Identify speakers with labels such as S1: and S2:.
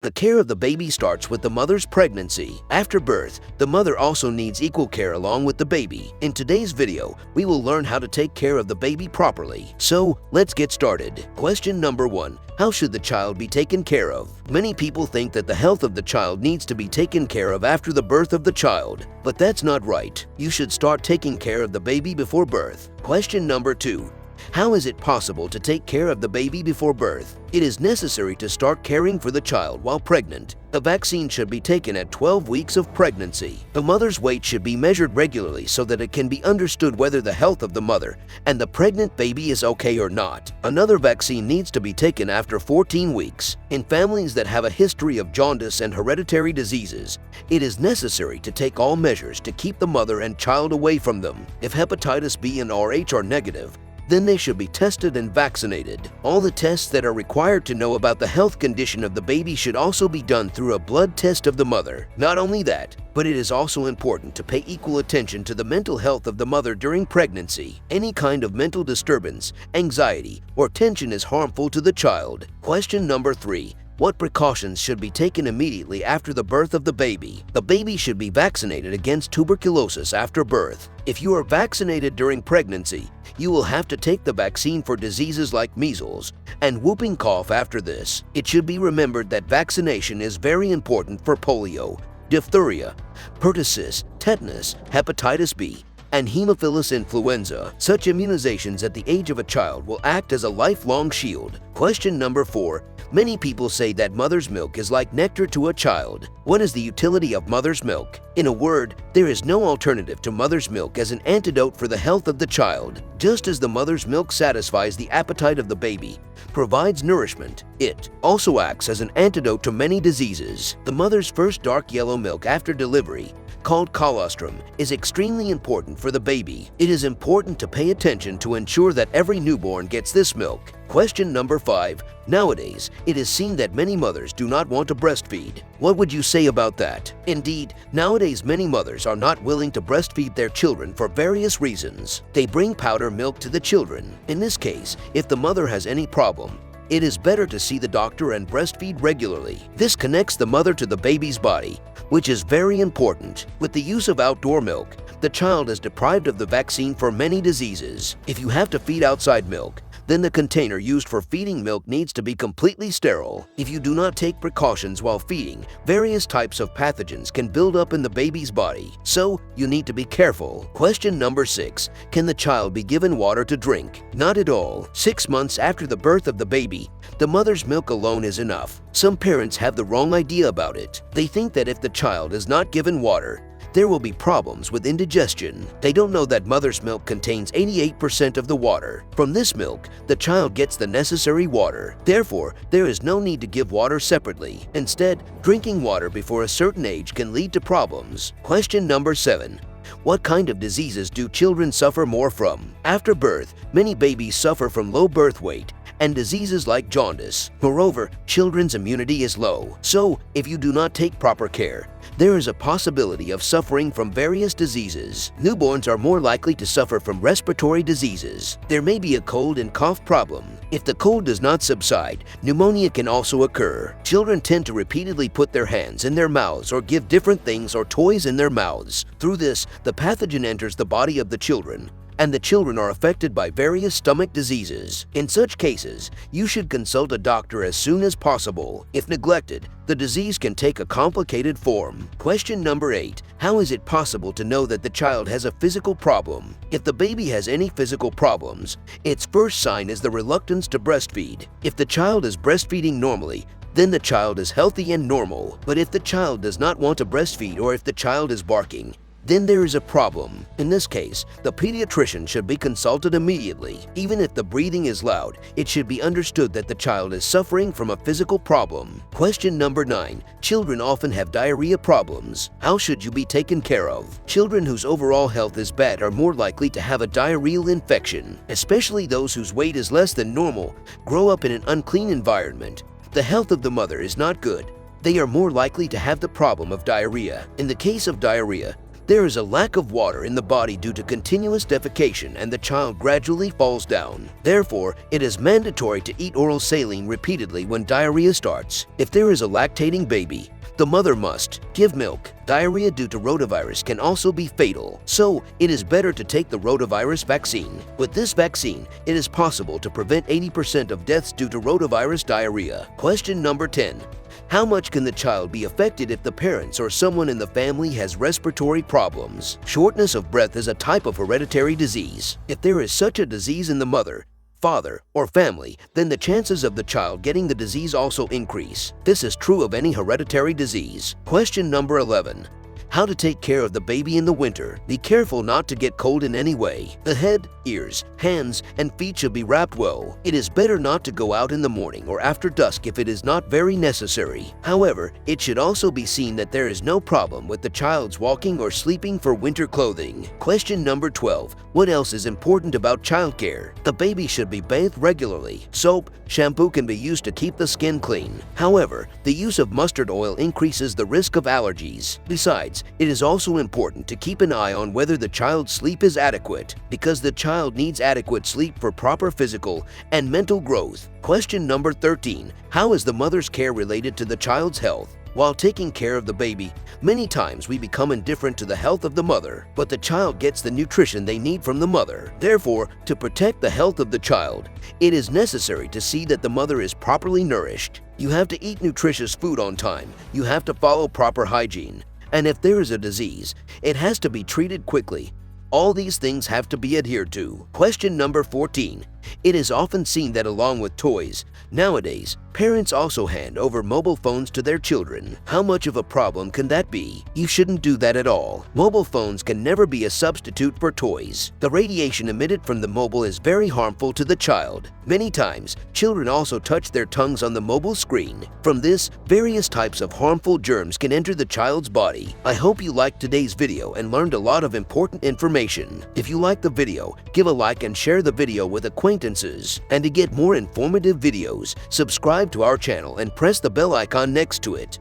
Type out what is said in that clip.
S1: The care of the baby starts with the mother's pregnancy. After birth, the mother also needs equal care along with the baby. In today's video, we will learn how to take care of the baby properly. So, let's get started. Question number 1. How should the child be taken care of? Many people think that the health of the child needs to be taken care of after the birth of the child, but that's not right. You should start taking care of the baby before birth. Question number 2. How is it possible to take care of the baby before birth? It is necessary to start caring for the child while pregnant. A vaccine should be taken at 12 weeks of pregnancy. The mother's weight should be measured regularly so that it can be understood whether the health of the mother and the pregnant baby is okay or not. Another vaccine needs to be taken after 14 weeks. In families that have a history of jaundice and hereditary diseases, it is necessary to take all measures to keep the mother and child away from them. If hepatitis B and Rh are negative, then they should be tested and vaccinated. All the tests that are required to know about the health condition of the baby should also be done through a blood test of the mother. Not only that, but it is also important to pay equal attention to the mental health of the mother during pregnancy. Any kind of mental disturbance, anxiety, or tension is harmful to the child. Question number 3. What precautions should be taken immediately after the birth of the baby? The baby should be vaccinated against tuberculosis after birth. If you are vaccinated during pregnancy, you will have to take the vaccine for diseases like measles and whooping cough after this. It should be remembered that vaccination is very important for polio, diphtheria, pertussis, tetanus, hepatitis B, and Haemophilus influenza. Such immunizations at the age of a child will act as a lifelong shield. Question number 4. Many people say that mother's milk is like nectar to a child. What is the utility of mother's milk? In a word, there is no alternative to mother's milk as an antidote for the health of the child. Just as the mother's milk satisfies the appetite of the baby, provides nourishment, it also acts as an antidote to many diseases. The mother's first dark yellow milk after delivery, called colostrum, is extremely important for the baby. It is important to pay attention to ensure that every newborn gets this milk. Question number 5. Nowadays, it is seen that many mothers do not want to breastfeed. What would you say about that? Indeed, nowadays many mothers are not willing to breastfeed their children for various reasons. They bring powder milk to the children. In this case, if the mother has any problem, it is better to see the doctor and breastfeed regularly. This connects the mother to the baby's body, which is very important. With the use of outdoor milk, the child is deprived of the vaccine for many diseases. If you have to feed outside milk, then the container used for feeding milk needs to be completely sterile. If you do not take precautions while feeding, various types of pathogens can build up in the baby's body, so you need to be careful. Question number 6. Can the child be given water to drink? Not at all. 6 months after the birth of the baby, the mother's milk alone is enough. Some parents have the wrong idea about it. They think that if the child is not given water, there will be problems with indigestion. They don't know that mother's milk contains 88% of the water. From this milk, the child gets the necessary water. Therefore, there is no need to give water separately. Instead, drinking water before a certain age can lead to problems. Question number 7. What kind of diseases do children suffer more from? After birth, many babies suffer from low birth weight and diseases like jaundice. Moreover, children's immunity is low. So, if you do not take proper care, there is a possibility of suffering from various diseases. Newborns are more likely to suffer from respiratory diseases. There may be a cold and cough problem. If the cold does not subside, pneumonia can also occur. Children tend to repeatedly put their hands in their mouths or give different things or toys in their mouths. Through this, the pathogen enters the body of the children, and the children are affected by various stomach diseases. In such cases, you should consult a doctor as soon as possible. If neglected, the disease can take a complicated form. Question number 8. How is it possible to know that the child has a physical problem? If the baby has any physical problems, its first sign is the reluctance to breastfeed. If the child is breastfeeding normally, then the child is healthy and normal. But if the child does not want to breastfeed or if the child is barking, then there is a problem. In this case, the pediatrician should be consulted immediately. Even if the breathing is loud, it should be understood that the child is suffering from a physical problem. Question number 9. Children often have diarrhea problems. How should you be taken care of? Children whose overall health is bad are more likely to have a diarrheal infection, especially those whose weight is less than normal, grow up in an unclean environment. The health of the mother is not good. They are more likely to have the problem of diarrhea. In the case of diarrhea, There is a lack of water in the body due to continuous defecation and the child gradually falls down. Therefore, it is mandatory to eat oral saline repeatedly when diarrhea starts. If there is a lactating baby, the mother must give milk. Diarrhea due to rotavirus can also be fatal, so it is better to take the rotavirus vaccine. With this vaccine, it is possible to prevent 80% of deaths due to rotavirus diarrhea. Question number 10. How much can the child be affected if the parents or someone in the family has respiratory problems? Shortness of breath is a type of hereditary disease. If there is such a disease in the mother, father, or family, then the chances of the child getting the disease also increase. This is true of any hereditary disease. Question number 11. How to take care of the baby in the winter. Be careful not to get cold in any way. The head, ears, hands, and feet should be wrapped well. It is better not to go out in the morning or after dusk if it is not very necessary. However, it should also be seen that there is no problem with the child's walking or sleeping for winter clothing. Question number 12. What else is important about childcare? The baby should be bathed regularly. Soap, shampoo can be used to keep the skin clean. However, the use of mustard oil increases the risk of allergies. Besides, it is also important to keep an eye on whether the child's sleep is adequate, because the child needs adequate sleep for proper physical and mental growth. Question number 13. How is the mother's care related to the child's health? While taking care of the baby, many times we become indifferent to the health of the mother, but the child gets the nutrition they need from the mother. Therefore, to protect the health of the child, it is necessary to see that the mother is properly nourished. You have to eat nutritious food on time. You have to follow proper hygiene. And if there is a disease, it has to be treated quickly. All these things have to be adhered to. Question number 14. It is often seen that along with toys, nowadays, parents also hand over mobile phones to their children. How much of a problem can that be? You shouldn't do that at all. Mobile phones can never be a substitute for toys. The radiation emitted from the mobile is very harmful to the child. Many times, children also touch their tongues on the mobile screen. From this, various types of harmful germs can enter the child's body. I hope you liked today's video and learned a lot of important information. If you liked the video, give a like and share the video with acquaintances. And to get more informative videos, subscribe to our channel and press the bell icon next to it.